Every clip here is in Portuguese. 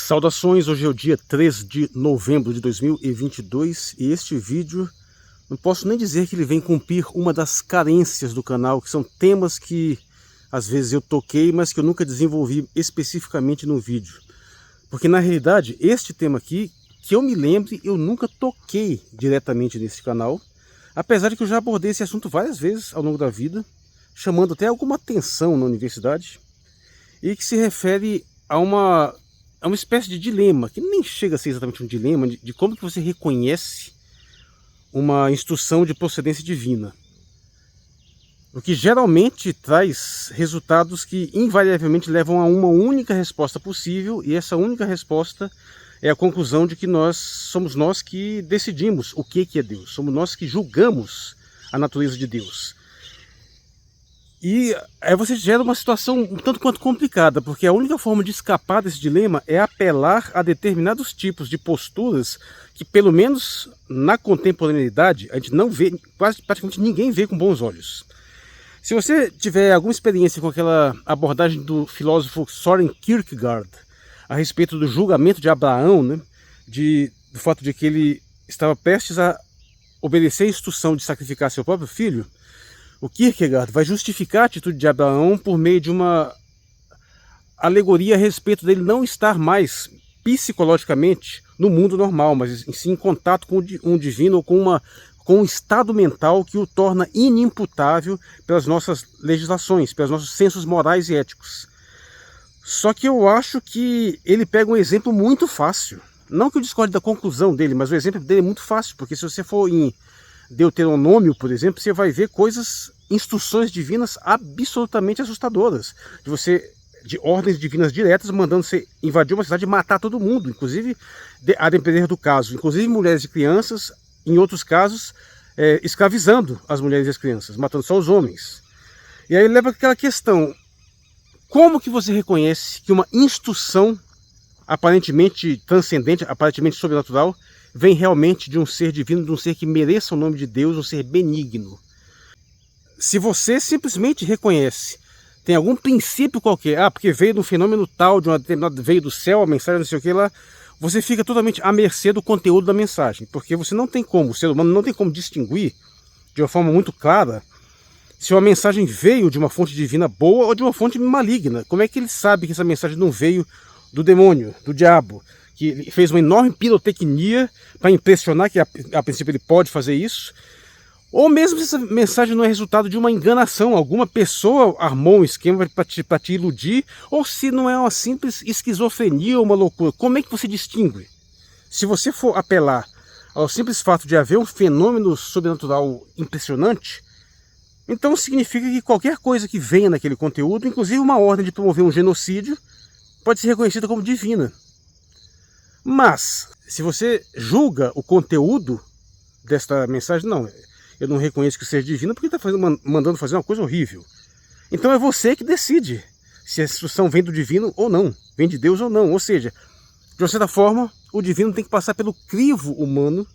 Saudações, hoje é o dia 3 de novembro de 2022 e este vídeo, não posso nem dizer que ele vem cumprir uma das carências do canal, que são temas que às vezes eu toquei, mas que eu nunca desenvolvi especificamente no vídeo. Porque na realidade, este tema aqui, que eu me lembre, eu nunca toquei diretamente nesse canal, apesar de que eu já abordei esse assunto várias vezes ao longo da vida, chamando até alguma atenção na universidade, e que se refere a uma espécie de dilema, que nem chega a ser exatamente um dilema, de como que você reconhece uma instrução de procedência divina. O que geralmente traz resultados que invariavelmente levam a uma única resposta possível, e essa única resposta é a conclusão de que somos nós que decidimos o que é Deus, somos nós que julgamos a natureza de Deus. E aí você gera uma situação um tanto quanto complicada, porque a única forma de escapar desse dilema é apelar a determinados tipos de posturas que, pelo menos na contemporaneidade, a gente não vê, quase praticamente ninguém vê com bons olhos. Se você tiver alguma experiência com aquela abordagem do filósofo Søren Kierkegaard a respeito do julgamento de Abraão, né, do fato de que ele estava prestes a obedecer a instrução de sacrificar seu próprio filho, o Kierkegaard vai justificar a atitude de Abraão por meio de uma alegoria a respeito dele não estar mais psicologicamente no mundo normal, mas sim em contato com um divino ou com um estado mental que o torna inimputável pelas nossas legislações, pelos nossos sensos morais e éticos. Só que eu acho que ele pega um exemplo muito fácil. Não que eu discorde da conclusão dele, mas o exemplo dele é muito fácil, porque se você for em Deuteronômio, por exemplo, você vai ver instruções divinas absolutamente assustadoras, de ordens divinas diretas mandando você invadir uma cidade e matar todo mundo, inclusive, a depender do caso, inclusive mulheres e crianças, em outros casos, escravizando as mulheres e as crianças, matando só os homens. E aí leva aquela questão, como que você reconhece que uma instrução aparentemente transcendente, aparentemente sobrenatural, vem realmente de um ser divino, de um ser que mereça o nome de Deus, um ser benigno? Se você simplesmente reconhece, tem algum princípio qualquer, porque veio de um fenômeno tal, veio do céu, a mensagem, não sei o que lá, você fica totalmente à mercê do conteúdo da mensagem, porque você não tem como, o ser humano não tem como distinguir de uma forma muito clara se uma mensagem veio de uma fonte divina boa ou de uma fonte maligna. Como é que ele sabe que essa mensagem não veio do demônio, do diabo, que fez uma enorme pirotecnia para impressionar que a princípio ele pode fazer isso? Ou mesmo se essa mensagem não é resultado de uma enganação, alguma pessoa armou um esquema para te iludir, ou se não é uma simples esquizofrenia ou uma loucura. Como é que você distingue? Se você for apelar ao simples fato de haver um fenômeno sobrenatural impressionante, então significa que qualquer coisa que venha naquele conteúdo, inclusive uma ordem de promover um genocídio, pode ser reconhecida como divina. Mas, se você julga o conteúdo desta mensagem, não, eu não reconheço que seja divino porque está mandando fazer uma coisa horrível. Então é você que decide se a instrução vem do divino ou não, vem de Deus ou não. Ou seja, de uma certa forma, o divino tem que passar pelo crivo humano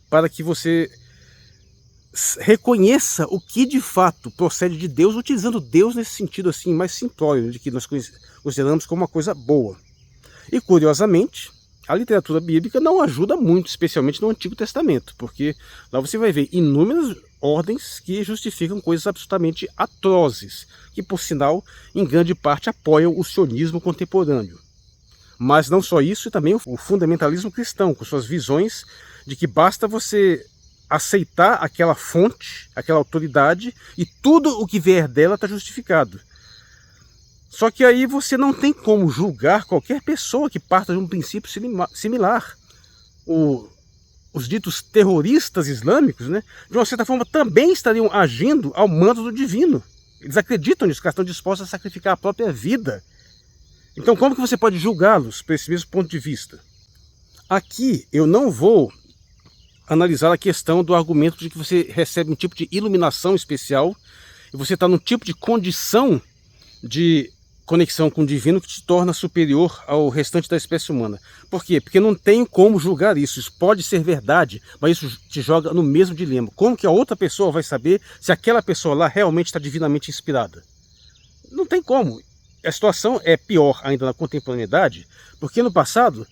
para que você reconheça o que de fato procede de Deus, utilizando Deus nesse sentido assim mais simplório, de que nós consideramos como uma coisa boa. E curiosamente, a literatura bíblica não ajuda muito, especialmente no Antigo Testamento, porque lá você vai ver inúmeras ordens que justificam coisas absolutamente atrozes, que por sinal, em grande parte, apoiam o sionismo contemporâneo. Mas não só isso, e também o fundamentalismo cristão, com suas visões de que basta você aceitar aquela fonte, aquela autoridade, e tudo o que vier dela está justificado. Só que aí você não tem como julgar qualquer pessoa que parta de um princípio similar. Os ditos terroristas islâmicos, né, de uma certa forma, também estariam agindo ao mando do divino. Eles acreditam nisso, estão dispostos a sacrificar a própria vida. Então como que você pode julgá-los por esse mesmo ponto de vista? Aqui eu não vou analisar a questão do argumento de que você recebe um tipo de iluminação especial e você está num tipo de condição de conexão com o divino que te torna superior ao restante da espécie humana. Por quê? Porque não tem como julgar isso. Isso pode ser verdade, mas isso te joga no mesmo dilema. Como que a outra pessoa vai saber se aquela pessoa lá realmente está divinamente inspirada? Não tem como. a situação é pior ainda na contemporaneidade, porque no passado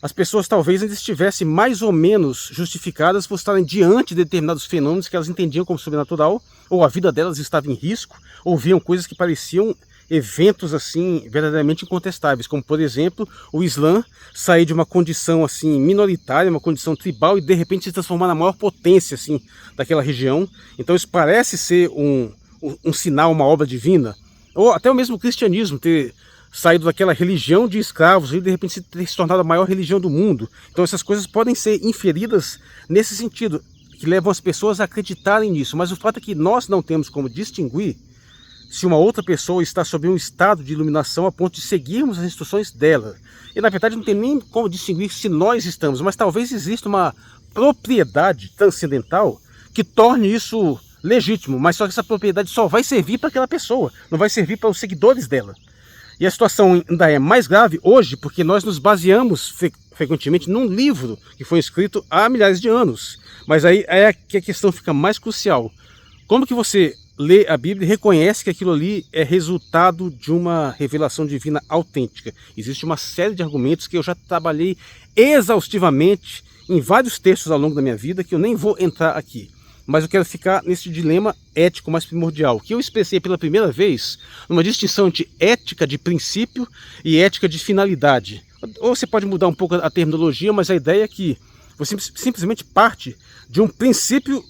as pessoas talvez ainda estivessem mais ou menos justificadas por estarem diante de determinados fenômenos que elas entendiam como sobrenatural, ou a vida delas estava em risco, ou viam coisas que pareciam eventos assim verdadeiramente incontestáveis, como por exemplo o Islã sair de uma condição assim minoritária, uma condição tribal, e de repente se transformar na maior potência assim daquela região. Então isso parece ser um sinal, uma obra divina, ou até o mesmo cristianismo ter saído daquela religião de escravos e de repente ter se tornado a maior religião do mundo. Então essas coisas podem ser inferidas nesse sentido, que levam as pessoas a acreditarem nisso, mas o fato é que nós não temos como distinguir se uma outra pessoa está sob um estado de iluminação a ponto de seguirmos as instruções dela. E na verdade não tem nem como distinguir se nós estamos, mas talvez exista uma propriedade transcendental que torne isso legítimo, mas só que essa propriedade só vai servir para aquela pessoa, não vai servir para os seguidores dela. E a situação ainda é mais grave hoje porque nós nos baseamos frequentemente num livro que foi escrito há milhares de anos. Mas aí é que a questão fica mais crucial. Como que você lê a Bíblia e reconhece que aquilo ali é resultado de uma revelação divina autêntica? Existe uma série de argumentos que eu já trabalhei exaustivamente em vários textos ao longo da minha vida, que eu nem vou entrar aqui. Mas eu quero ficar nesse dilema ético mais primordial, que eu expressei pela primeira vez numa distinção entre ética de princípio e ética de finalidade. Ou você pode mudar um pouco a terminologia, mas a ideia é que você simplesmente parte de um princípio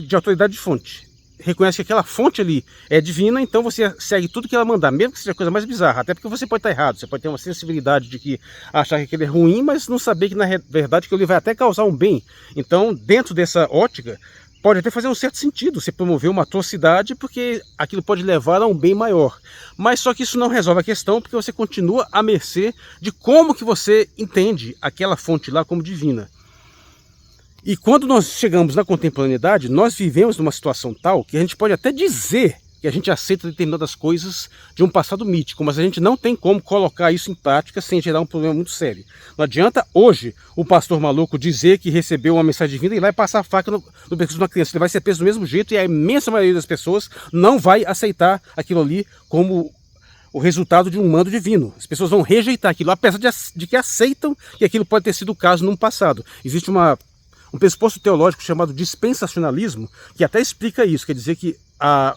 de autoridade de fonte. Reconhece que aquela fonte ali é divina, então você segue tudo que ela mandar, mesmo que seja a coisa mais bizarra, até porque você pode estar errado, você pode ter uma sensibilidade de que achar que aquele é ruim, mas não saber que na verdade que ele vai até causar um bem. Então, dentro dessa ótica, pode até fazer um certo sentido você promover uma atrocidade, porque aquilo pode levar a um bem maior. Mas só que isso não resolve a questão, porque você continua à mercê de como que você entende aquela fonte lá como divina. E quando nós chegamos na contemporaneidade, nós vivemos numa situação tal que a gente pode até dizer que a gente aceita determinadas coisas de um passado mítico, mas a gente não tem como colocar isso em prática sem gerar um problema muito sério. Não adianta hoje o pastor maluco dizer que recebeu uma mensagem divina e ir lá e passar a faca no pescoço de uma criança. Ele vai ser preso do mesmo jeito e a imensa maioria das pessoas não vai aceitar aquilo ali como o resultado de um mando divino. As pessoas vão rejeitar aquilo, apesar de que aceitam que aquilo pode ter sido o caso no passado. Existe um pressuposto teológico chamado dispensacionalismo, que até explica isso, quer dizer que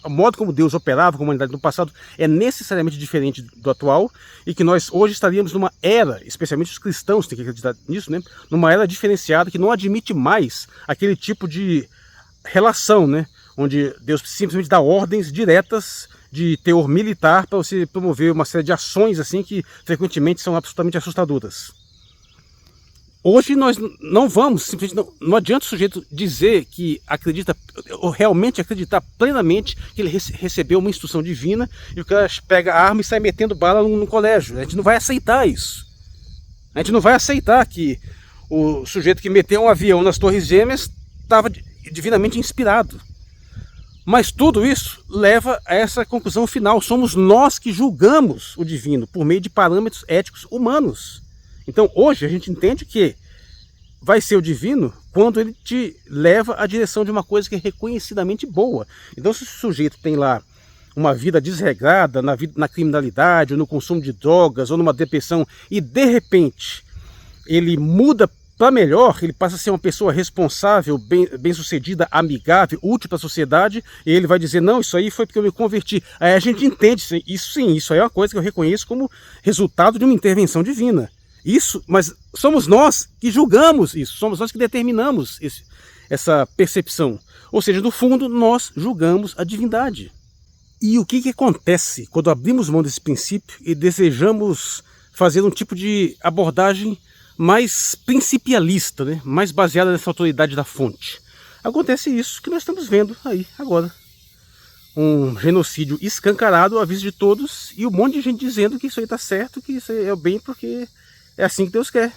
o modo como Deus operava com a humanidade no passado é necessariamente diferente do atual, e que nós hoje estaríamos numa era, especialmente os cristãos têm que acreditar nisso, né? Numa era diferenciada que não admite mais aquele tipo de relação, né? Onde Deus simplesmente dá ordens diretas de teor militar para você promover uma série de ações assim que frequentemente são absolutamente assustadoras. Hoje nós não vamos, simplesmente não adianta o sujeito dizer que acredita, ou realmente acreditar plenamente que ele recebeu uma instrução divina e o cara pega a arma e sai metendo bala no colégio. A gente não vai aceitar isso. A gente não vai aceitar que o sujeito que meteu um avião nas Torres Gêmeas estava divinamente inspirado. Mas tudo isso leva a essa conclusão final. Somos nós que julgamos o divino por meio de parâmetros éticos humanos. Então hoje a gente entende que vai ser o divino quando ele te leva à direção de uma coisa que é reconhecidamente boa. Então se o sujeito tem lá uma vida desregrada, na criminalidade, ou no consumo de drogas, ou numa depressão, e de repente ele muda para melhor, ele passa a ser uma pessoa responsável, bem-sucedida, amigável, útil para a sociedade, e ele vai dizer, não, isso aí foi porque eu me converti. Aí a gente entende, isso sim, isso aí é uma coisa que eu reconheço como resultado de uma intervenção divina. Isso, mas somos nós que julgamos isso, somos nós que determinamos essa percepção. Ou seja, no fundo, nós julgamos a divindade. E o que acontece quando abrimos mão desse princípio e desejamos fazer um tipo de abordagem mais principialista, né? Mais baseada nessa autoridade da fonte? Acontece isso que nós estamos vendo aí agora. Um genocídio escancarado à vista de todos e um monte de gente dizendo que isso aí está certo, que isso aí é o bem porque é assim que Deus quer.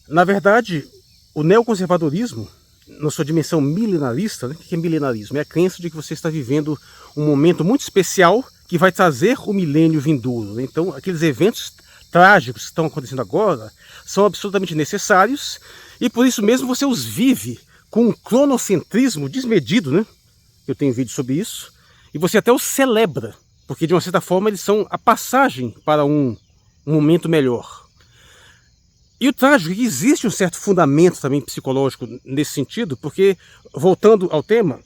Na verdade, o neoconservadorismo, na sua dimensão milenarista, né? O que é milenarismo? É a crença de que você está vivendo um momento muito especial que vai trazer o milênio vindouro. Então, aqueles eventos trágicos que estão acontecendo agora são absolutamente necessários e por isso mesmo você os vive com um cronocentrismo desmedido, né? Eu tenho vídeo sobre isso. E você até os celebra. porque de uma certa forma eles são a passagem para um momento melhor. E o trágico é que existe um certo fundamento também psicológico nesse sentido, porque, voltando ao tema,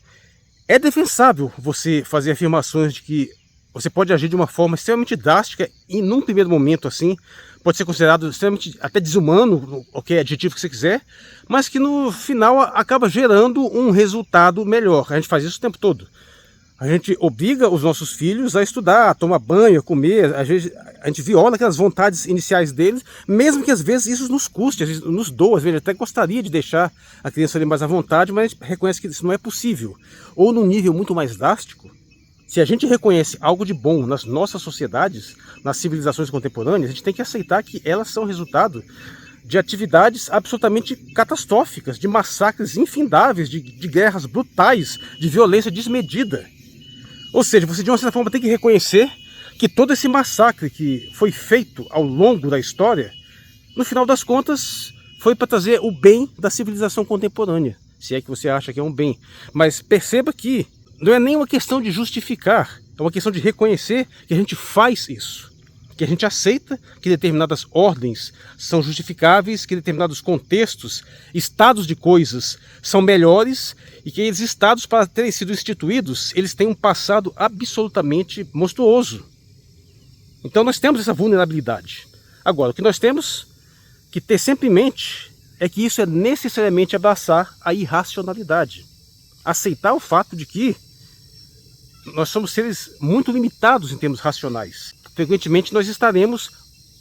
é defensável você fazer afirmações de que você pode agir de uma forma extremamente drástica e, num primeiro momento assim, pode ser considerado extremamente até desumano, qualquer adjetivo que você quiser, mas que no final acaba gerando um resultado melhor. A gente faz isso o tempo todo. A gente obriga os nossos filhos a estudar, a tomar banho, a comer. Às vezes a gente viola aquelas vontades iniciais deles, mesmo que às vezes isso nos custe, às vezes nos doa. Às vezes a gente até gostaria de deixar a criança ali mais à vontade, mas a gente reconhece que isso não é possível. Ou num nível muito mais drástico, se a gente reconhece algo de bom nas nossas sociedades, nas civilizações contemporâneas, a gente tem que aceitar que elas são resultado de atividades absolutamente catastróficas, de massacres infindáveis, de guerras brutais, de violência desmedida. Ou seja, você de uma certa forma tem que reconhecer que todo esse massacre que foi feito ao longo da história, no final das contas, foi para trazer o bem da civilização contemporânea, se é que você acha que é um bem. Mas perceba que não é nem uma questão de justificar, é uma questão de reconhecer que a gente faz isso, que a gente aceita que determinadas ordens são justificáveis, que determinados contextos, estados de coisas são melhores e que esses estados, para terem sido instituídos, eles têm um passado absolutamente monstruoso. Então nós temos essa vulnerabilidade. Agora, o que nós temos que ter sempre em mente é que isso é necessariamente abraçar a irracionalidade. Aceitar o fato de que nós somos seres muito limitados em termos racionais. Frequentemente nós estaremos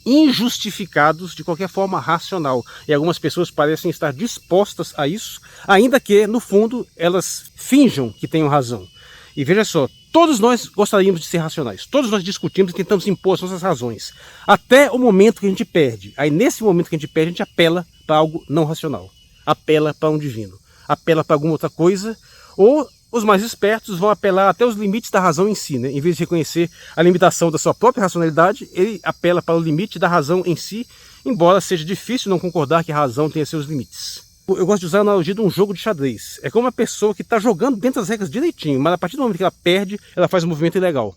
injustificados de qualquer forma racional. E algumas pessoas parecem estar dispostas a isso, ainda que, no fundo, elas finjam que tenham razão. E veja só, todos nós gostaríamos de ser racionais. Todos nós discutimos e tentamos impor as nossas razões. Até o momento que a gente perde. Aí, nesse momento que a gente perde, a gente apela para algo não racional. Apela para um divino. Apela para alguma outra coisa. Ou os mais espertos vão apelar até os limites da razão em si, né? Em vez de reconhecer a limitação da sua própria racionalidade, ele apela para o limite da razão em si, embora seja difícil não concordar que a razão tenha seus limites. Eu gosto de usar a analogia de um jogo de xadrez. É como uma pessoa que está jogando dentro das regras direitinho, mas a partir do momento que ela perde, ela faz um movimento ilegal.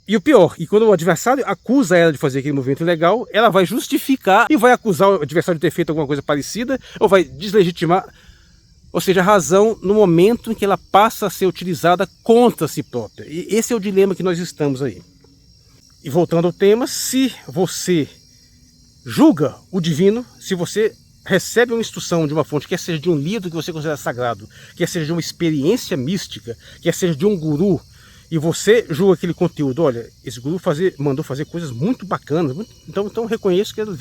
E o pior, e quando o adversário acusa ela de fazer aquele movimento ilegal, ela vai justificar e vai acusar o adversário de ter feito alguma coisa parecida, ou vai deslegitimar. Ou seja, a razão no momento em que ela passa a ser utilizada contra si própria. E esse é o dilema que nós estamos aí. E voltando ao tema, se você julga o divino, se você recebe uma instrução de uma fonte, quer seja de um livro que você considera sagrado, quer seja de uma experiência mística, quer seja de um guru, e você julga aquele conteúdo, olha, esse guru mandou fazer coisas muito bacanas, então reconheço que essa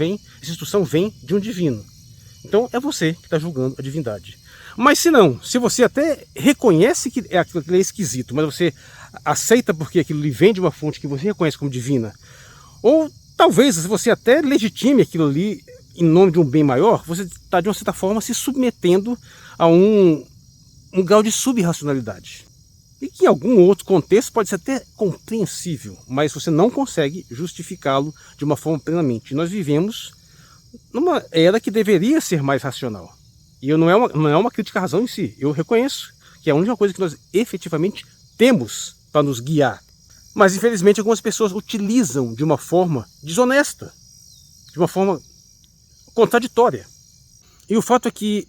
instrução vem de um divino. Então é você que está julgando a divindade. Mas se não, se você até reconhece que aquilo é esquisito, mas você aceita porque aquilo lhe vem de uma fonte que você reconhece como divina, ou talvez você até legitime aquilo ali em nome de um bem maior, você está de uma certa forma se submetendo a um grau de subracionalidade. E que em algum outro contexto pode ser até compreensível, mas você não consegue justificá-lo de uma forma plenamente. Nós vivemos numa era que deveria ser mais racional. E não é uma crítica à razão em si. Eu reconheço que é a única coisa que nós efetivamente temos para nos guiar. Mas infelizmente algumas pessoas utilizam de uma forma desonesta, de uma forma contraditória. E o fato é que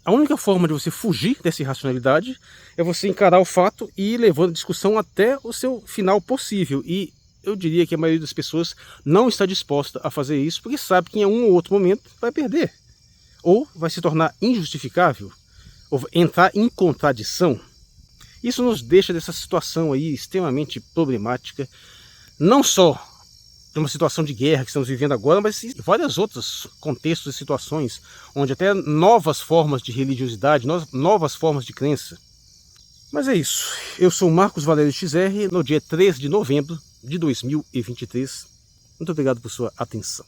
a única forma de você fugir dessa irracionalidade é você encarar o fato e ir levando a discussão até o seu final possível. E eu diria que a maioria das pessoas não está disposta a fazer isso porque sabe que em um ou outro momento vai perder. Ou vai se tornar injustificável, ou entrar em contradição. Isso nos deixa dessa situação aí extremamente problemática, não só de uma situação de guerra que estamos vivendo agora, mas em vários outros contextos e situações, onde até novas formas de religiosidade, novas formas de crença. Mas é isso. Eu sou Marcos Valério XR, no dia 3 de novembro de 2023. Muito obrigado por sua atenção.